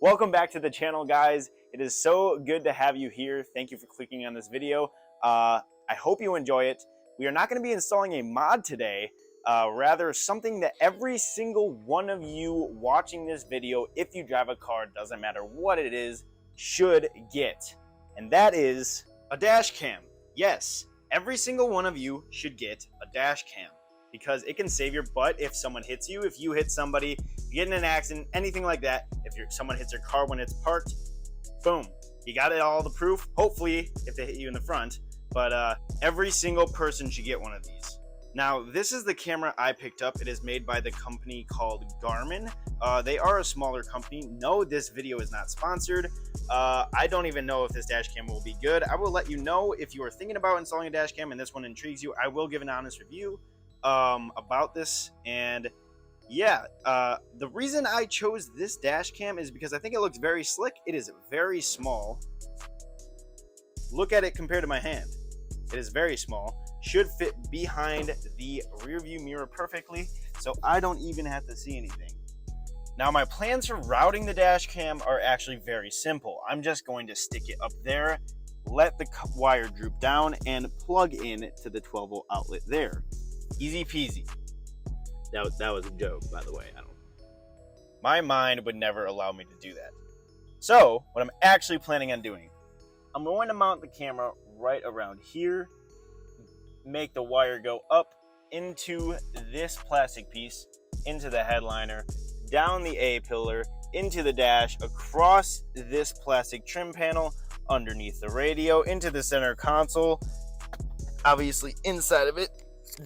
Welcome back to the channel, guys. It is so good to have you here. Thank you for clicking on this video. I hope you enjoy it. We are not going to be installing a mod today, rather something that every single one of you watching this video, if you drive a car, doesn't matter what it is, should get. And that is a dash cam. Yes, every single one of you should get a dash cam because it can save your butt if someone hits you, if you hit somebody, you get in an accident, anything like that. If someone hits your car when it's parked, boom, you got all the proof. Hopefully, if they hit you in the front, but every single person should get one of these. Now, this is the camera I picked up. It is made by the company called Garmin. They are a smaller company. No, this video is not sponsored. I don't even know if this dash cam will be good. I will let you know if you are thinking about installing a dash cam and this one intrigues you. I will give an honest review about this. And yeah, the reason I chose this dash cam is because I think it looks very slick. It is very small. Look at it compared to my hand. It is very small. Should fit behind the rear view mirror perfectly, so I don't even have to see anything. Now, my plans for routing the dash cam are actually very simple. I'm just going to stick it up there, let the wire droop down, and plug in to the 12-volt outlet there. Easy peasy. That was a joke, by the way. My mind would never allow me to do that. So, what I'm actually planning on doing, I'm going to mount the camera right around here, make the wire go up into this plastic piece, into the headliner, down the A-pillar, into the dash, across this plastic trim panel, underneath the radio, into the center console, obviously inside of it,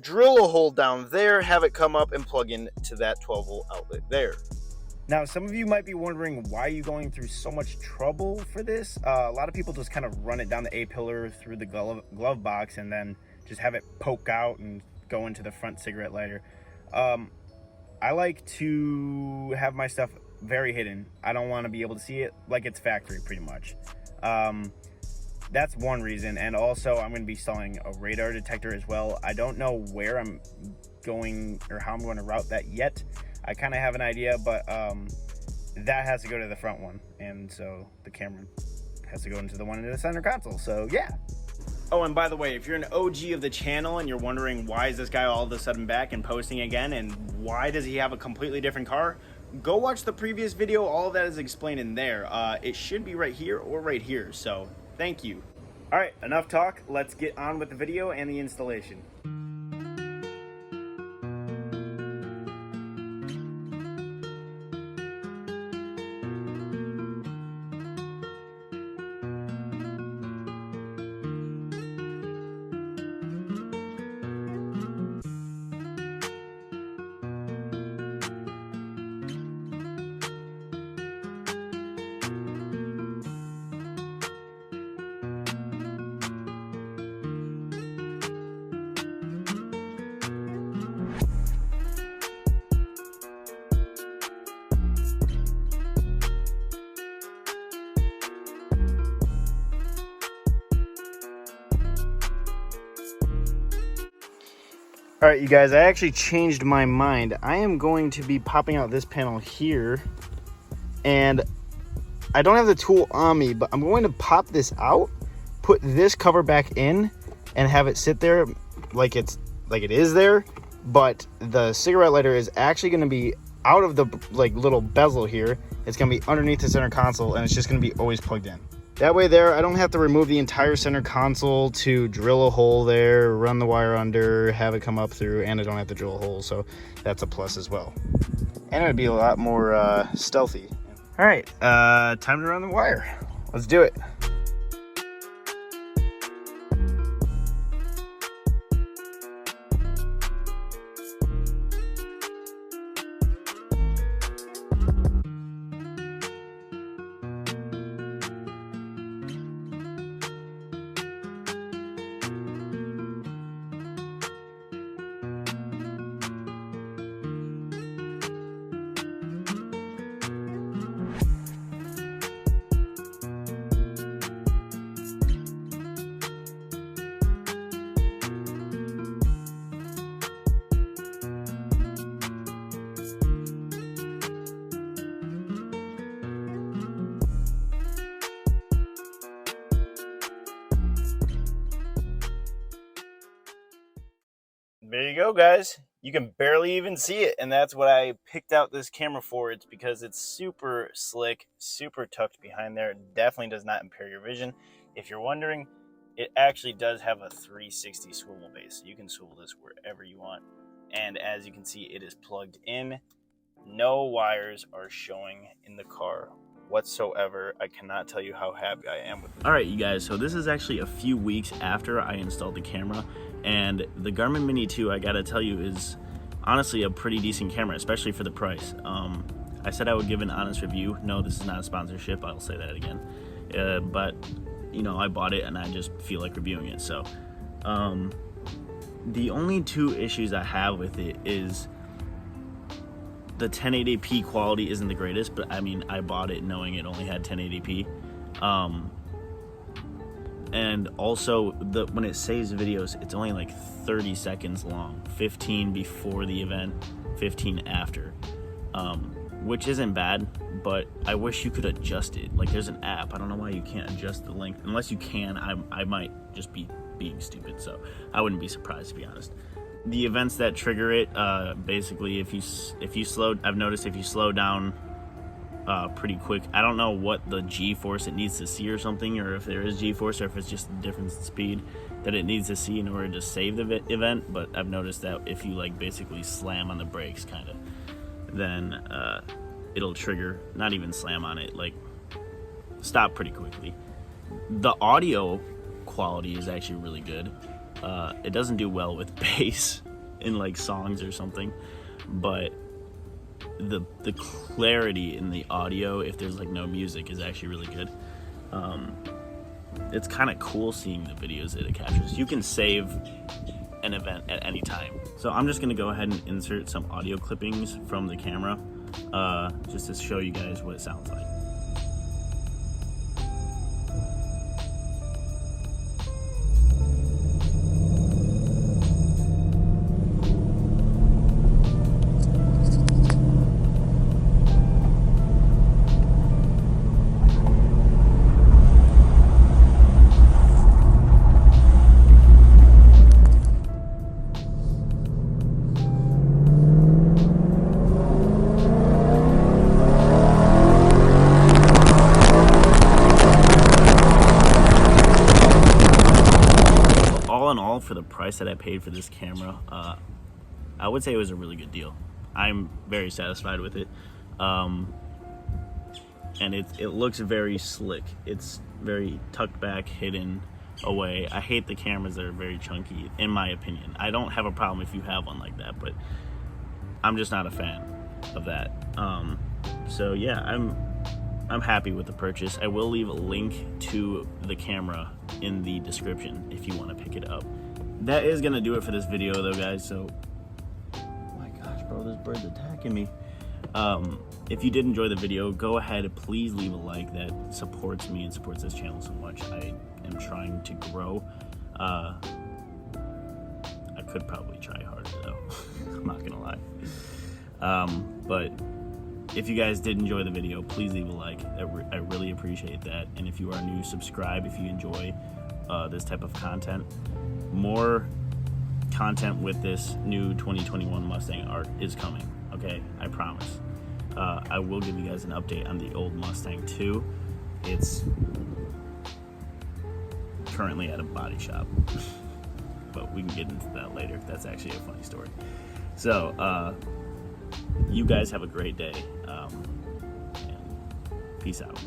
drill a hole down there, have it come up and plug in to that 12-volt outlet there. Now, some of you might be wondering why you're going through so much trouble for this. A lot of people just kind of run it down the A-pillar through the glove box and then just have it poke out and go into the front cigarette lighter. I like to have my stuff very hidden. I don't want to be able to see it like it's factory, pretty much. That's one reason, and also I'm going to be installing a radar detector as well. I don't know where I'm going or how I'm going to route that yet. I kind of have an idea, but that has to go to the front one, and so the camera has to go into the one in the center console, so yeah. Oh, and by the way, if you're an OG of the channel and you're wondering why is this guy all of a sudden back and posting again, and why does he have a completely different car, go watch the previous video. All of that is explained in there. It should be right here or right here, so thank you. All right, enough talk. Let's get on with the video and the installation. All right, you guys, I actually changed my mind. I am going to be popping out this panel here, and I don't have the tool on me, but I'm going to pop this out, put this cover back in, and have it sit there like it is there, but the cigarette lighter is actually going to be out of the little bezel here. It's going to be underneath the center console, and it's just going to be always plugged in. That way there, I don't have to remove the entire center console to drill a hole there, run the wire under, have it come up through, and I don't have to drill a hole, so that's a plus as well. And it would be a lot more stealthy. All right, time to run the wire. Let's do it. there you go, guys. You can barely even see it, and that's what I picked out this camera for. It's because it's super slick, super tucked behind there. It definitely does not impair your vision. If you're wondering, it actually does have a 360 swivel base. So you can swivel this wherever you want. And as you can see, it is plugged in. No wires are showing in the car whatsoever. I cannot tell you how happy I am with it. All right, you guys, so this is actually a few weeks after I installed the camera, and the Garmin Mini 2, I gotta tell you, is honestly a pretty decent camera, especially for the price. I said I would give an honest review. No, this is not a sponsorship, I'll say that again. But you know, I bought it and I just feel like reviewing it. So the only two issues I have with it is the 1080p quality isn't the greatest, but I mean, I bought it knowing it only had 1080p. And also, when it saves videos, it's only like 30 seconds long, 15 before the event, 15 after, which isn't bad, but I wish you could adjust it. Like, there's an app, I don't know why you can't adjust the length. Unless you can, I might just be being stupid, so I wouldn't be surprised, to be honest. The events that trigger it, basically, if you slow, I've noticed if you slow down pretty quick, I don't know what the G-force it needs to see or something, or if there is G-force, or if it's just the difference in speed that it needs to see in order to save the event. But I've noticed that if you like basically slam on the brakes, kind of, then it'll trigger. Not even slam on it, like stop pretty quickly. The audio quality is actually really good. It doesn't do well with bass in like songs or something, but the clarity in the audio, if there's like no music, is actually really good. It's kind of cool seeing the videos that it captures. You can save an event at any time. So I'm just gonna go ahead and insert some audio clippings from the camera, just to show you guys what it sounds like. All in all, for the price that I paid for this camera, I would say it was a really good deal. I'm very satisfied with it, and it looks very slick. It's very tucked back, hidden away. I hate the cameras that are very chunky, in my opinion. I don't have a problem if you have one like that, but I'm just not a fan of that. So yeah, I'm happy with the purchase. I will leave a link to the camera in the description if you want to pick it up. That is gonna do it for this video though, guys. So, oh my gosh, bro, this bird's attacking me. If you did enjoy the video, go ahead, please leave a like. That supports me and supports this channel so much. I am trying to grow. I could probably try harder though. I'm not gonna lie. But if you guys did enjoy the video, please leave a like. I really appreciate that. And if you are new, subscribe if you enjoy this type of content. More content with this new 2021 Mustang ARC is coming, okay? I promise. I will give you guys an update on the old Mustang too. It's currently at a body shop, but we can get into that later. That's actually a funny story. So, you guys have a great day, and peace out.